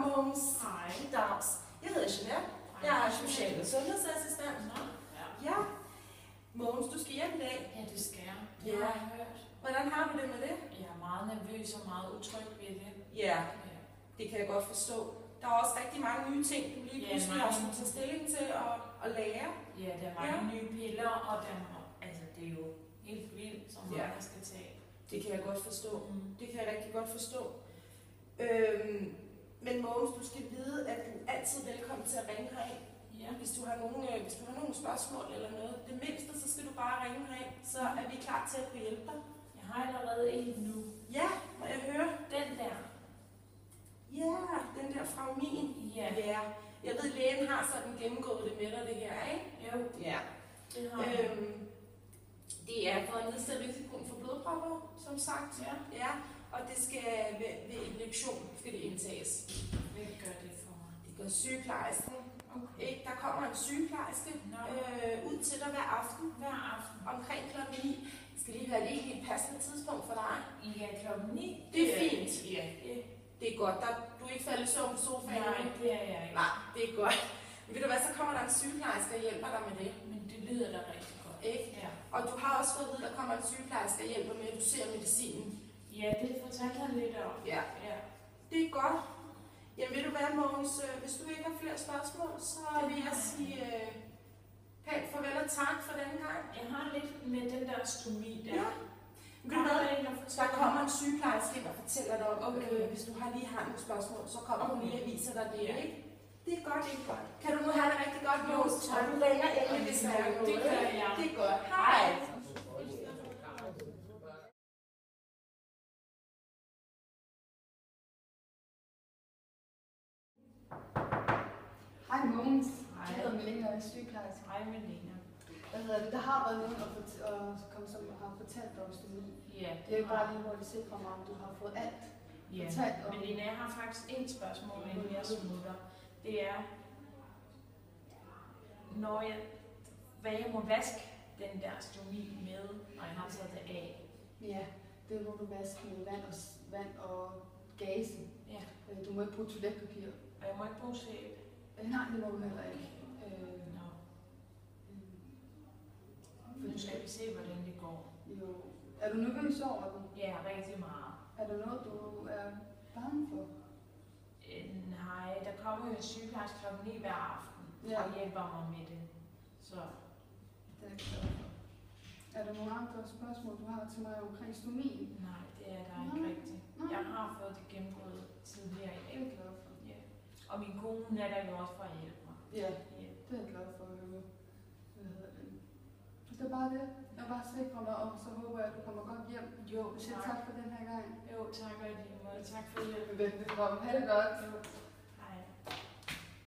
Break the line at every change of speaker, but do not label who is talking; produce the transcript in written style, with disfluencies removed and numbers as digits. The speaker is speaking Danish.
Mogens.
Hej.
Dags. Jeg hedder Jeanette. Jeg er social- og sundhedsassistent. Ja. Mogens, du skal hjem i dag.
Ja, det skal jeg.
Ja.
Det har jeg hørt.
Hvordan har du det med det?
Jeg er meget nervøs og meget utryg ved det.
Ja, det kan jeg godt forstå. Der er også rigtig mange nye ting, du lige pludselig har skulle tage stilling til at lære.
Ja, der er mange nye piller, og det er jo helt vildt, så meget jeg skal tage.
Det kan jeg godt forstå. Det kan jeg rigtig godt forstå. Men Mogens, du skal vide, at du er altid velkommen til at ringe herind.
Ja.
Hvis du har nogle spørgsmål eller noget, det mindste, så skal du bare ringe herind, så er vi klar til at kunne hjælpe dig.
Jeg har allerede en nu.
Ja, må jeg høre?
Den der.
Ja, den der fra min.
Ja.
Ja. Jeg ved, lægen har sådan gennemgået det med dig, det her, ikke?
Jo.
Ja.
Det har jeg.
Det er for at nedsætte risikoen for blodpropper, som sagt.
Ja.
Ja. Og det skal ved injektion skal det indtages.
Hvem gør det for mig?
Det gør sygeplejersken.
Okay.
Ikke? Der kommer en sygeplejerske ud til dig hver aften.
Hver aften.
Omkring klokken 9. Det skal lige være et helt passende tidspunkt for dig.
Ja, klokken 9.
Det er fint.
Ja.
Det er godt. Du er ikke faldet i søvn på sofaen?
Nej, det er jeg ikke.
Nej, det er godt. Men ved du hvad, så kommer der en sygeplejerske og hjælper dig med det.
Men det lyder da rigtig godt.
Ikke?
Ja.
Og du har også fået at vide, at der kommer en sygeplejerske og hjælper med at dosere medicinen.
Ja, det fortalte han lidt om.
Ja. Det er godt. Jamen ved du hvad, Mogens, hvis du ikke har flere spørgsmål, så vil jeg sige pænt farvel og tak for denne gang.
Jeg har lidt med den der stomi der.
Ja. Der kommer en sygeplejerske ind og fortæller dig om, hvis du lige har nogle spørgsmål, så kommer hun lige og viser dig det, ikke? Det er godt, det er godt. Kan du nu have det rigtig godt, Mogens? Og du ringer endelig, hvis der er noget.
Det gør jeg.
Det er godt. Hej.
Hej Mogens.
Hej.
Jeg hedder Melina, og jeg er sygeplejerske.
Hej Melina.
Der har været nogen, som har fortalt dig om stomi.
Ja.
Det er jo bare lige hurtigt sikre mig, om du har fået alt fortalt om.
Melina, jeg har faktisk et spørgsmål, inden jeg smutter. Det er, hvad jeg må vaske den der stomi med, når jeg har taget det af.
Ja, det må du vaske med vand og gase.
Ja.
Du må ikke bruge toiletpapir.
Og jeg må ikke bruge sæbe.
Nej, det må du heller ikke.
Nu skal vi se, hvordan det går.
Jo. Er du nervøs over den?
Ja, rigtig meget.
Er der noget, du er bange for?
Nej, der kommer jo en sygeplejerske klokken 9 hver aften og hjælper mig med det. Så.
Det er jeg glad for. Er der nogle andre spørgsmål, du har til mig omkring stomien?
Nej, det er der ikke rigtigt. Jeg har fået det gennemgået tidligere i dag.
Det er jeg glad for.
Ja. Og min kone er der jo også for at hjælpe mig.
Ja, det er jeg glad for at høre. Det er bare det. Jeg er bare sikre mig, og så håber jeg, at du kommer godt hjem.
Jo,
tak for den her gang.
Jo, tak og i lige måde. Tak for hjælpen.
Velbekomme. Ha' det godt.
Jo.